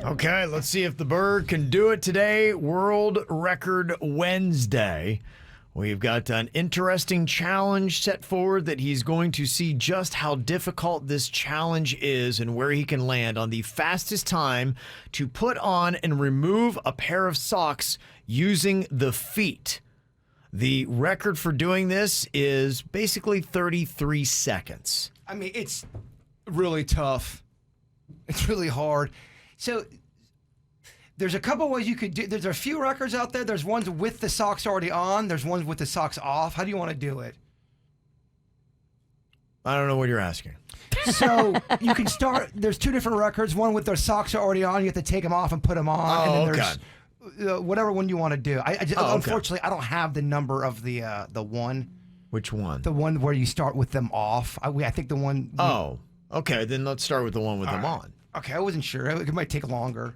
Okay, let's see if the bird can do it today. World Record Wednesday. We've got an interesting challenge set forward that he's going to see just how difficult this challenge is and where he can land on the fastest time to put on and remove a pair of socks using the feet. The record for doing this is basically 33 seconds. I mean, it's really tough. It's really hard. So there's a couple ways you could do. There's a few records out there. There's ones with the socks already on. There's ones with the socks off. How do you want to do it? I don't know what you're asking. So you can start. There's two different records. One with their socks already on. You have to take them off and put them on. Oh, and then okay. there's whatever one you want to do. Okay. Unfortunately, I don't have the number of the one. Which one? The one where you start with them off. I think the one. Oh, okay. Then let's start with the one with them on. Okay, I wasn't sure. It might take longer.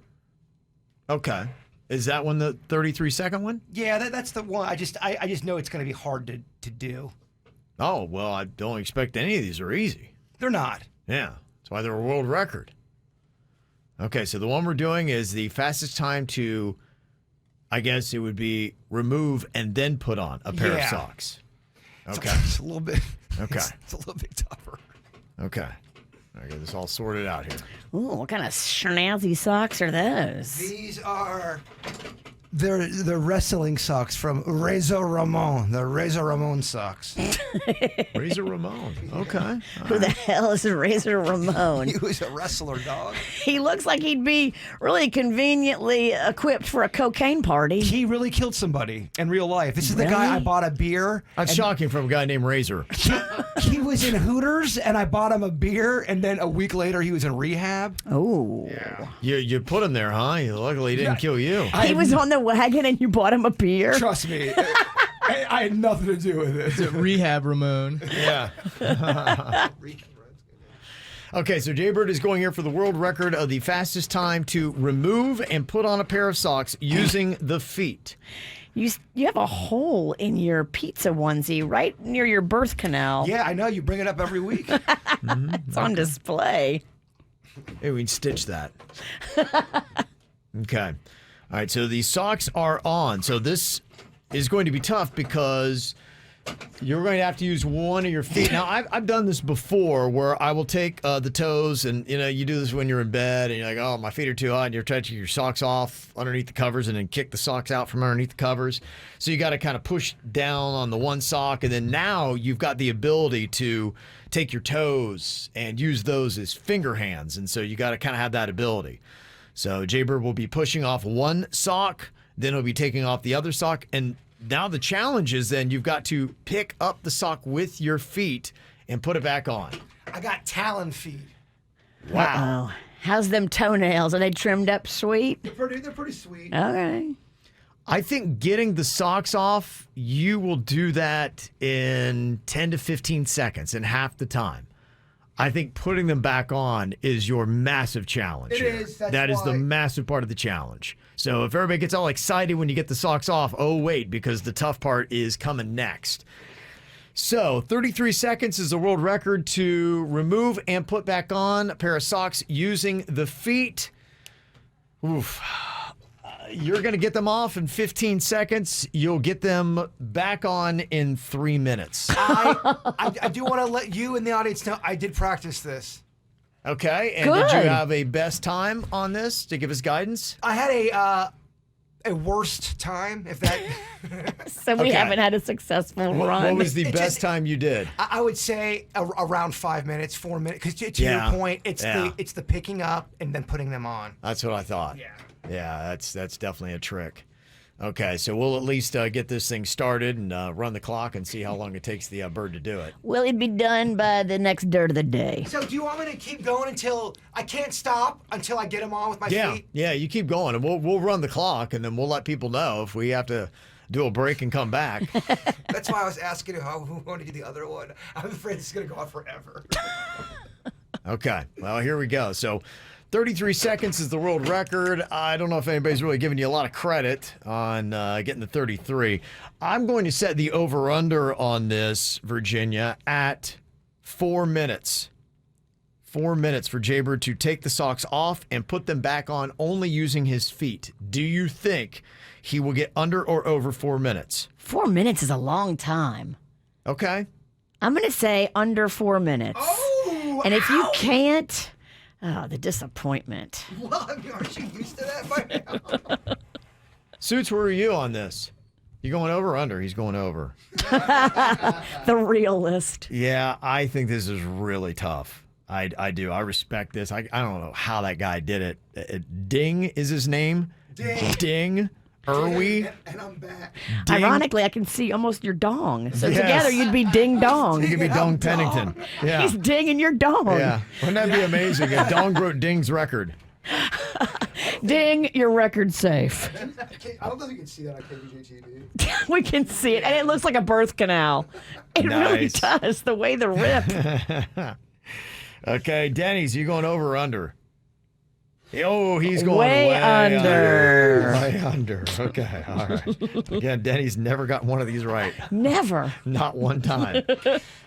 Okay. Is that one the 33-second one? Yeah, that's the one. I just know it's going to be hard to do. Oh, well, I don't expect any of these are easy. They're not. Yeah, that's why they're a world record. Okay, so the one we're doing is the fastest time to, I guess it would be remove and then put on a pair of socks. Okay. It's a little bit. Okay. It's a little bit tougher. Okay. I got this all sorted out here. Ooh, what kind of snazzy socks are those? These are they're wrestling socks from Razor Ramon. The Razor Ramon socks. Razor Ramon. Okay. Who the hell is Razor Ramon? He was a wrestler, dog. He looks like he'd be really conveniently equipped for a cocaine party. He really killed somebody in real life. This is the guy I bought a beer. That's shocking from a guy named Razor. He was in Hooters, and I bought him a beer, and then a week later he was in rehab. Oh. Yeah. You put him there, huh? Luckily he didn't kill you. He was on the wagon and you bought him a beer? Trust me. I had nothing to do with it. Rehab Ramon. Yeah. Okay, so Jbird is going here for the world record of the fastest time to remove and put on a pair of socks using the feet. You have a hole in your pizza onesie right near your birth canal. Yeah, I know. You bring it up every week. It's on display. Hey, we can stitch that. Okay. All right, so the socks are on. So this is going to be tough because you're going to have to use one of your feet. Now, I've done this before where I will take the toes and, you do this when you're in bed and you're like, oh, my feet are too hot. And you're trying to take your socks off underneath the covers and then kick the socks out from underneath the covers. So you got to kind of push down on the one sock. And then now you've got the ability to take your toes and use those as finger hands. And so you got to kind of have that ability. So Jbird will be pushing off one sock, then he'll be taking off the other sock. And now the challenge is then you've got to pick up the sock with your feet and put it back on. I got talon feet. Wow. How's them toenails? Are they trimmed up sweet? They're pretty sweet. Okay. I think getting the socks off, you will do that in 10 to 15 seconds in half the time. I think putting them back on is your massive challenge. It here. is. That's That is the why- massive part of the challenge. So if everybody gets all excited when you get the socks off, oh, wait, because the tough part is coming next. So 33 seconds is the world record to remove and put back on a pair of socks using the feet. Oof. You're going to get them off in 15 seconds. You'll get them back on in 3 minutes. I do want to let you and the audience know I did practice this. Okay, and Good. did you have a best time on this to give us guidance? I had a worst time, if that. So we Okay. haven't had a successful run. What was the It best just- time you did? I would say around 5 minutes, 4 minutes. Because to Yeah. your point, it's Yeah. the picking up and then putting them on. That's what I thought. Yeah. Yeah, that's definitely a trick. Okay, so we'll at least get this thing started and run the clock and see how long it takes the bird to do it. Will it be done by the next dirt of the day? So do you want me to keep going until I can't stop until I get them on with my feet? Yeah, you keep going, and we'll run the clock, and then we'll let people know if we have to do a break and come back. That's why I was asking who wanted to do the other one. I'm afraid it's going to go on forever. Okay, well, here we go. So 33 seconds is the world record. I don't know if anybody's really giving you a lot of credit on getting the 33. I'm going to set the over-under on this, Virginia, at 4 minutes. 4 minutes for Jbird to take the socks off and put them back on only using his feet. Do you think he will get under or over 4 minutes? 4 minutes is a long time. Okay. I'm going to say under 4 minutes. Oh, and if you can't, the disappointment. Well, I mean, aren't you used to that by now? Suits, where are you on this? You going over or under? He's going over. The realist. Yeah, I think this is really tough. I do. I respect this. I don't know how that guy did it. Ding is his name. Ding. Irwi. And I'm back. Ding. Ironically, I can see almost your dong. So Yes. together you'd be ding dong. You could be Dong Pennington. Yeah. He's dinging your dong. Yeah. Wouldn't that be amazing if Dong broke Ding's record? Ding, your record safe. I don't know if you can see that on KBJ TV. We can see it. And it looks like a birth canal. It really Nice. does. The way the rip. Okay, Denny's, you going over or under? Oh, he's going Way under. Way under. Okay, all right. Again, Denny's never got one of these right. Never. Not one time.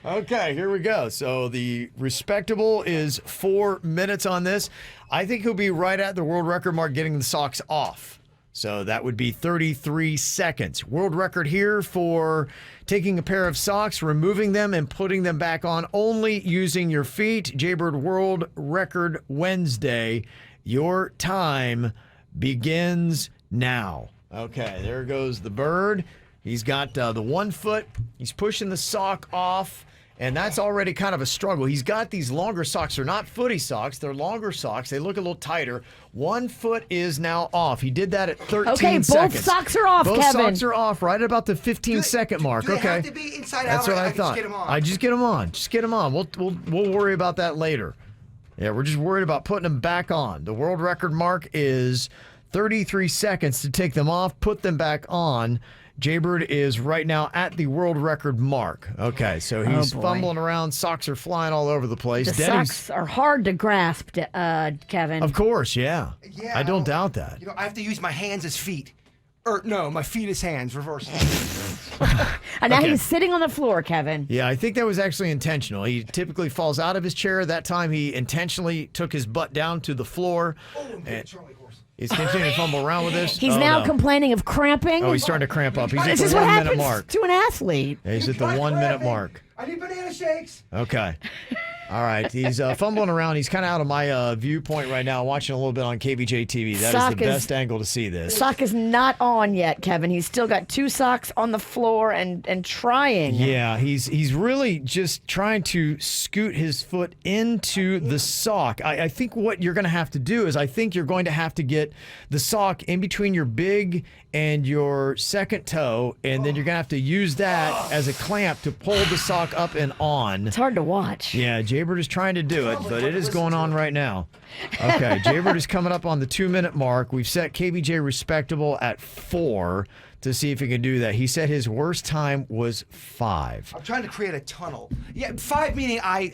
Okay, here we go. So the respectable is 4 minutes on this. I think he'll be right at the world record mark getting the socks off. So that would be 33 seconds. World record here for taking a pair of socks, removing them, and putting them back on only using your feet. Jbird World Record Wednesday. Your time begins now. Okay, there goes the bird. He's got the 1 foot. He's pushing the sock off, and that's already kind of a struggle. He's got these longer socks. They're not footy socks. They're longer socks. They look a little tighter. 1 foot is now off. He did that at 13 Okay, seconds. both socks are off, Both Kevin. socks are off right at about the 15-second mark. Do they Okay. have to be inside That's out, what or I can thought. Just get 'em on? I just get them on. Just get them on. We'll worry about that later. Yeah, we're just worried about putting them back on. The world record mark is 33 seconds to take them off, put them back on. Jbird is right now at the world record mark. Okay, so he's boy. fumbling around. Socks are flying all over the place. The socks are hard to grasp, Kevin. Of course, yeah. Yeah, I don't doubt that. You know, I have to use my hands as feet. Or no, my feet as hands. Reverse. And now Okay. he's sitting on the floor, Kevin. Yeah, I think that was actually intentional. He typically falls out of his chair. That time he intentionally took his butt down to the floor. Oh, Charlie horse. He's continuing to fumble around with this. He's Oh, now no. complaining of cramping. Oh, he's starting to cramp up. He's at This the is what 1 minute happens mark. to an athlete. Yeah, he's at the 1 minute mark. I need banana shakes. Okay. All right. He's fumbling around. He's kind of out of my viewpoint right now, watching a little bit on KBJ TV. That is Sock the is- best angle to see this. Sock is not on yet, Kevin. He's still got 2 socks on the floor and trying. Yeah, he's really just trying to scoot his foot into the sock. I think what you're going to have to do is I think you're going to have to get the sock in between your big and your second toe, and then you're going to have to use that as a clamp to pull the sock up and on. It's hard to watch. Yeah, Jbird is trying to do it, but it is going on right now. Okay, Jbird is coming up on the 2 minute mark. We've set KBJ respectable at 4 to see if he can do that. He said his worst time was 5. I'm trying to create a tunnel. Yeah, 5 meaning I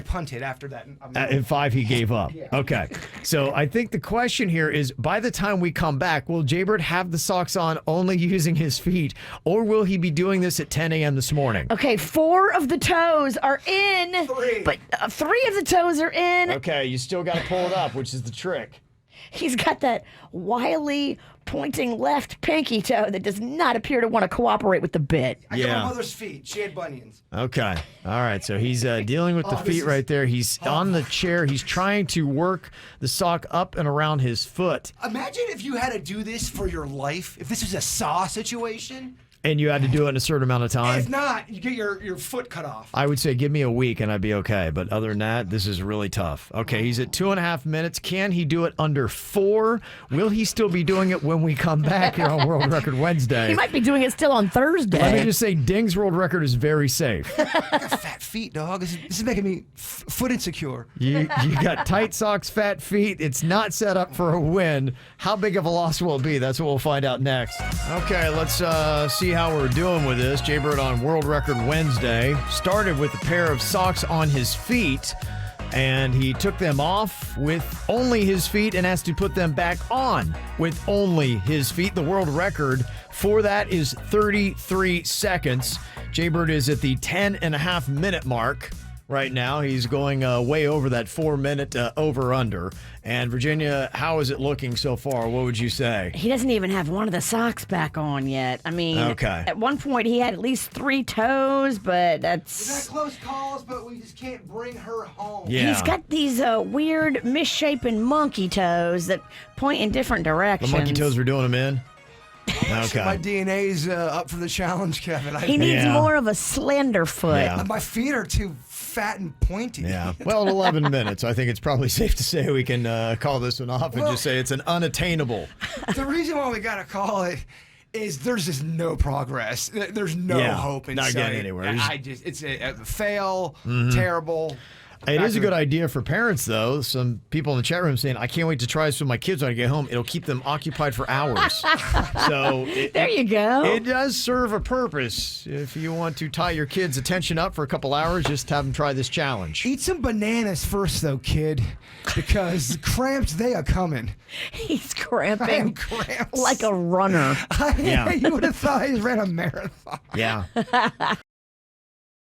punted after that. In 5, he gave up. Okay. So I think the question here is, by the time we come back, will Jbird have the socks on only using his feet, or will he be doing this at 10 a.m. this morning? Okay, 4 of the toes are in. 3. But 3 of the toes are in. Okay, you still got to pull it up, which is the trick. He's got that wily pointing left pinky toe that does not appear to want to cooperate with the bit. I got Yeah. my mother's feet. She had bunions. Okay. All right. So he's dealing with the Oh, this feet is- right there. He's on the chair. He's trying to work the sock up and around his foot. Imagine if you had to do this for your life. If this was a saw situation. And you had to do it in a certain amount of time. If not, you get your foot cut off. I would say give me a week and I'd be okay. But other than that, this is really tough. Okay, he's at 2.5 minutes. Can he do it under 4? Will he still be doing it when we come back here on World Record Wednesday? He might be doing it still on Thursday. Let me just say, Ding's world record is very safe. I got fat feet, dog. This is making me foot insecure. You got tight socks, fat feet. It's not set up for a win. How big of a loss will it be? That's what we'll find out next. Okay, let's see how we're doing with this. Jbird on World Record Wednesday started with a pair of socks on his feet, and he took them off with only his feet and has to put them back on with only his feet. The world record for that is 33 seconds. Jbird is at the 10.5 minute mark. right now. He's going way over that 4-minute over-under. And Virginia, how is it looking so far? What would you say? He doesn't even have one of the socks back on yet. I mean, Okay. at one point he had at least 3 toes, but We've had that's... close calls, but we just can't bring her home. Yeah. He's got these weird misshapen monkey toes that point in different The directions. monkey toes were doing him in? My Okay. DNA's up for the challenge, Kevin. He needs Yeah. more of a slender foot. Yeah. My feet are too fat and pointy. Yeah. Well, at 11 minutes, I think it's probably safe to say we can call this one off and Well- just say it's an unattainable. The reason why we gotta call it is there's just no progress. There's no Yeah, hope in not getting sight. anywhere. It's a fail, terrible. It is a Back good to- idea for parents, though. Some people in the chat room saying, I can't wait to try this with my kids when I get home. It'll keep them occupied for hours. So There you go. It does serve a purpose. If you want to tie your kids' attention up for a couple hours, just have them try this challenge. Eat some bananas first, though, kid, because the cramps, they are coming. He's I am cramping cramps. like a runner. Yeah. You would have thought he ran a marathon. Yeah.